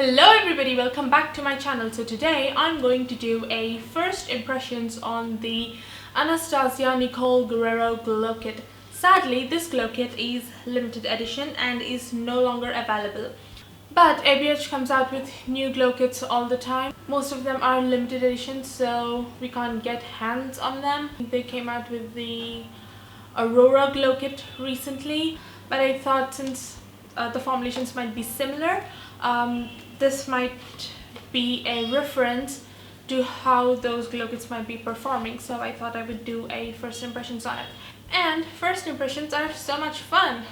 Hello everybody, welcome back to my channel. So today I'm going to do a first impressions on the Anastasia Nicole Guerriero glow kit. Sadly, this glow kit is limited edition and is no longer available. But ABH comes out with new glow kits all the time. Most of them are limited edition, so we can't get hands on them. They came out with the Aurora glow kit recently, but I thought since the formulations might be similar, this might be a reference to how those glow kits might be performing, so I thought I would do a first impressions on it. And first impressions are so much fun,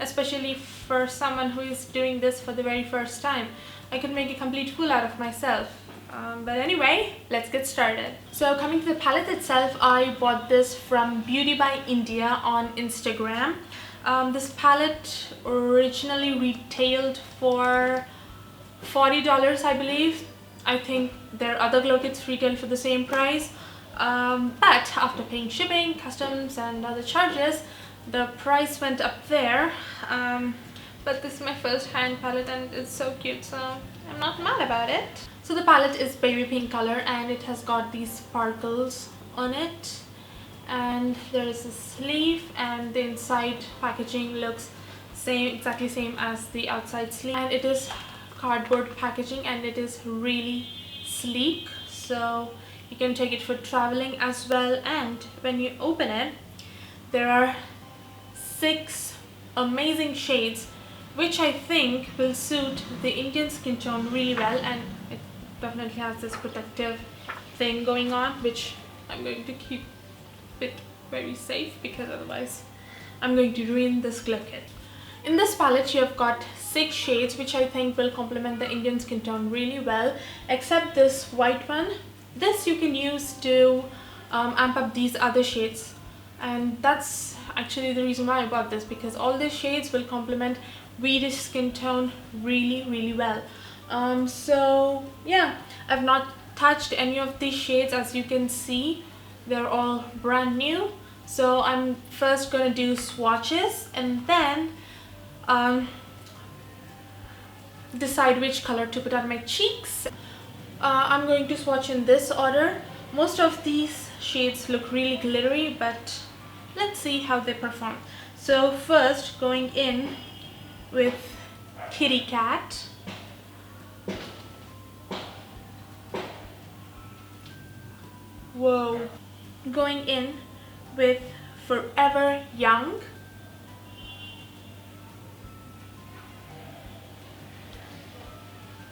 especially for someone who is doing this for the very first time. I could make a complete fool out of myself. But anyway, let's get started. So coming to the palette itself, I bought this from Beauty by India on Instagram. This palette originally retailed for $40, I believe. I think their other glow kits retail for the same price, but after paying shipping, customs and other charges, the price went up there. But this is my first hand palette and it's so cute, so I'm not mad about it. So the palette is baby pink color and it has got these sparkles on it, and there is a sleeve, and the inside packaging looks exactly same as the outside sleeve, and it is cardboard packaging and it is really sleek, so you can take it for traveling as well. And when you open it, there are 6 amazing shades which I think will suit the Indian skin tone really well, and it definitely has this protective thing going on, which I'm going to keep it very safe because otherwise I'm going to ruin this glow kit. In this palette you have got 6 shades which I think will complement the Indian skin tone really well, except this white one. This you can use to amp up these other shades, and that's actually the reason why I bought this, because all these shades will complement Swedish skin tone really well. So yeah, I've not touched any of these shades. As you can see, they're all brand new. So I'm first gonna do swatches and then decide which color to put on my cheeks. I'm going to swatch in this order. Most of these shades look really glittery, but let's see how they perform. So first, going in with Kitty Cat. Whoa. Going in with Forever Young.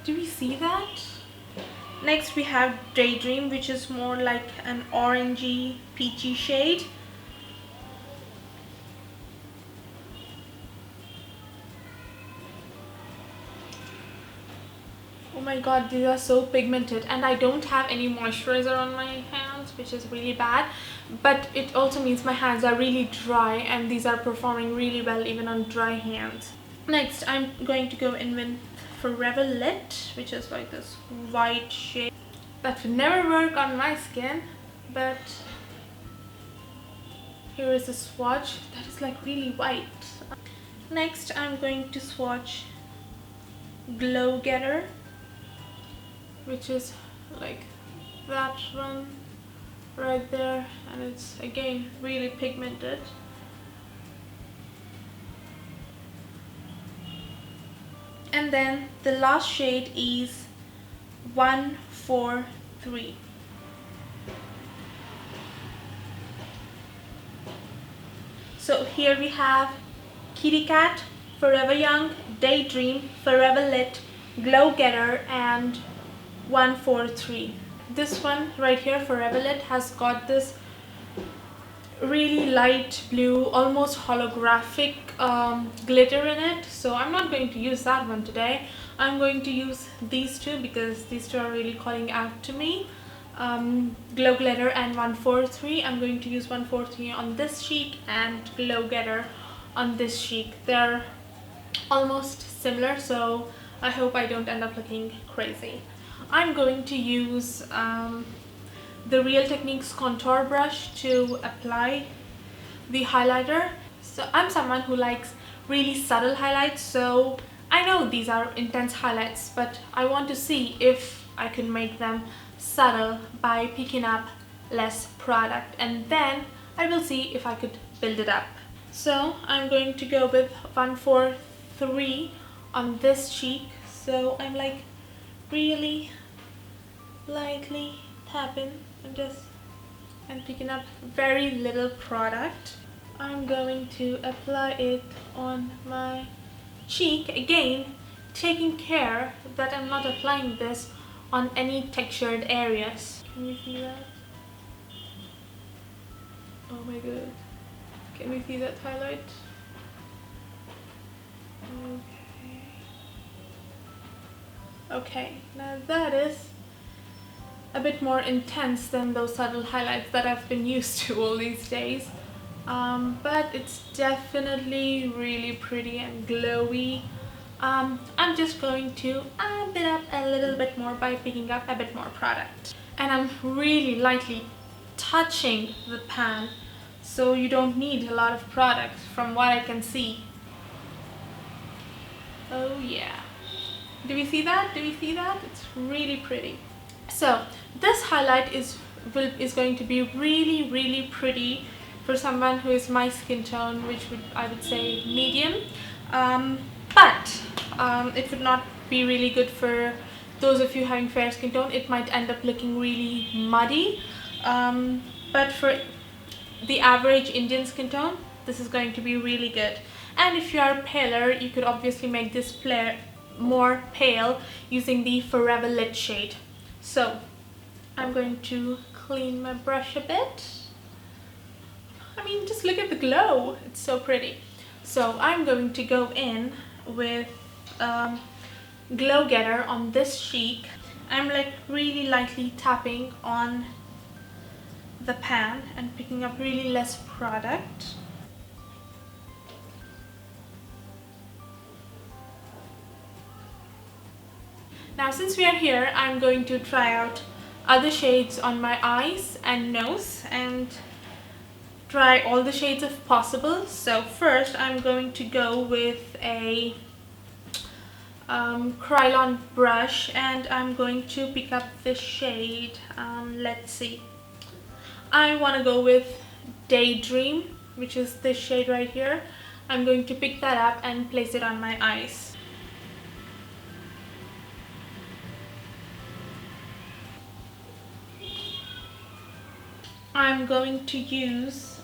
Do we see that? Next we have Daydream, which is more like an orangey peachy shade. Oh my god, these are so pigmented, and I don't have any moisturizer on my hands, which is really bad, but it also means my hands are really dry, and these are performing really well even on dry hands. Next I'm going to go in with Forever Lit, which is like this white shade that would never work on my skin, but here is a swatch that is like really white. Next I'm going to swatch Glow Getter, which is like that one right there, and it's again really pigmented. And then the last shade is 143. So here we have Kitty Cat, Forever Young, Daydream, Forever Lit, Glow Getter, and 143. This one right here, Forever Lit, has got this really light blue, almost holographic glitter in it, so I'm not going to use that one today. I'm going to use these two because these two are really calling out to me. Glow Glitter and 143. I'm going to use 143 on this cheek and Glow Getter on this cheek. They're almost similar, so I hope I don't end up looking crazy. I'm going to use the Real Techniques contour brush to apply the highlighter. So I'm someone who likes really subtle highlights, so I know these are intense highlights, but I want to see if I can make them subtle by picking up less product, and then I will see if I could build it up. So I'm going to go with 143 on this cheek. So I'm like really lightly tapping and picking up very little product. I'm going to apply it on my cheek, again taking care that I'm not applying this on any textured areas. Can you see that? Oh my god. Can you see that highlight? Okay, now that is a bit more intense than those subtle highlights that I've been used to all these days. But it's definitely really pretty and glowy. I'm just going to amp it up a little bit more by picking up a bit more product. And I'm really lightly touching the pan, so you don't need a lot of product from what I can see. Oh yeah. Do we see that? Do we see that? It's really pretty. So this highlight is going to be really pretty for someone who is my skin tone, which I would say medium. But it would not be really good for those of you having fair skin tone. It might end up looking really muddy. But for the average Indian skin tone, this is going to be really good. And if you are paler, you could obviously make this more pale using the Forever Lit shade. So I'm going to clean my brush a bit. I mean, just look at the glow. It's so pretty. So I'm going to go in with Glow Getter on this cheek. I'm like really lightly tapping on the pan and picking up really less product. Now since we are here, I'm going to try out other shades on my eyes and nose and try all the shades if possible. So first I'm going to go with a Krylon brush, and I'm going to pick up this shade. Let's see. I want to go with Daydream, which is this shade right here. I'm going to pick that up and place it on my eyes. I'm going to use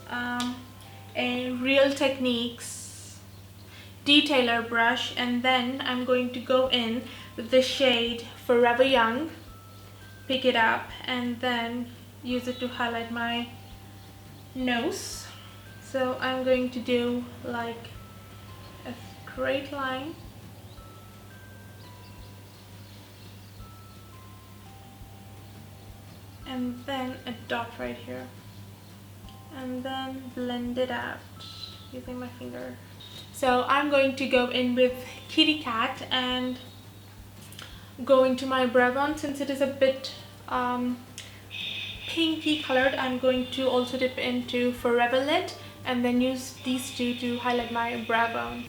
a Real Techniques detailer brush, and then I'm going to go in with the shade Forever Young, pick it up, and then use it to highlight my nose. So I'm going to do like a straight line, and then a dot right here, and then blend it out using my finger. So I'm going to go in with Kitty Cat and go into my brow bone. Since it is a bit pinky colored, I'm going to also dip into Forever Lit and then use these two to highlight my brow bone.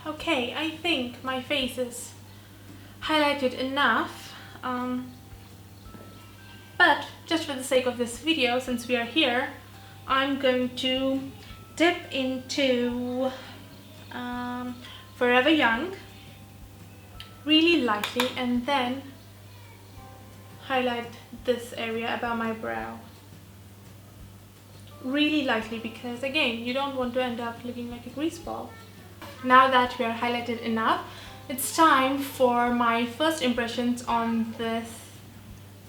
Okay, I think my face is highlighted enough, but just for the sake of this video, since we are here, I'm going to dip into Forever Young really lightly and then highlight this area above my brow really lightly, because again, you don't want to end up looking like a grease ball. Now that we are highlighted enough, it's time for my first impressions on this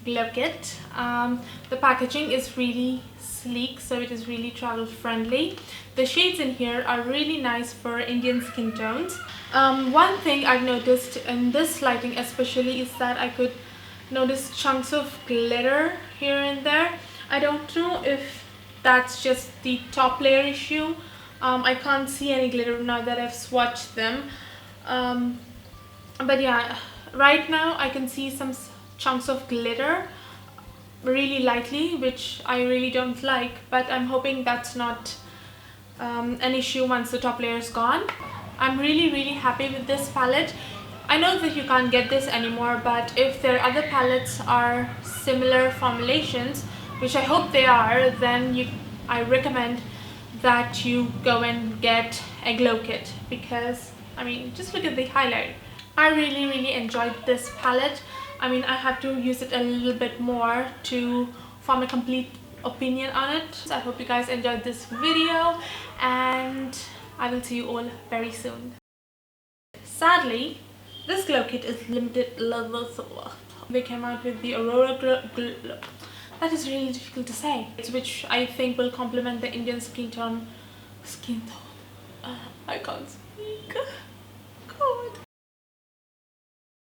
glow kit. The packaging is really sleek, so it is really travel friendly. The shades in here are really nice for Indian skin tones. One thing I've noticed in this lighting especially is that I could notice chunks of glitter here and there. I don't know if that's just the top layer issue. I can't see any glitter now that I've swatched them. But yeah, right now I can see some chunks of glitter really lightly, which I really don't like, but I'm hoping that's not an issue once the top layer is gone. I'm really happy with this palette. I know that you can't get this anymore, but if their other palettes are similar formulations, which I hope they are, then I recommend that you go and get a glow kit, because I mean, just look at the highlight. I really enjoyed this palette. I mean, I have to use it a little bit more to form a complete opinion on it. So I hope you guys enjoyed this video, and I will see you all very soon. Sadly, this glow kit is limited level. They came out with the Aurora glow. That is really difficult to say. Which I think will complement the Indian skin tone. I can't speak.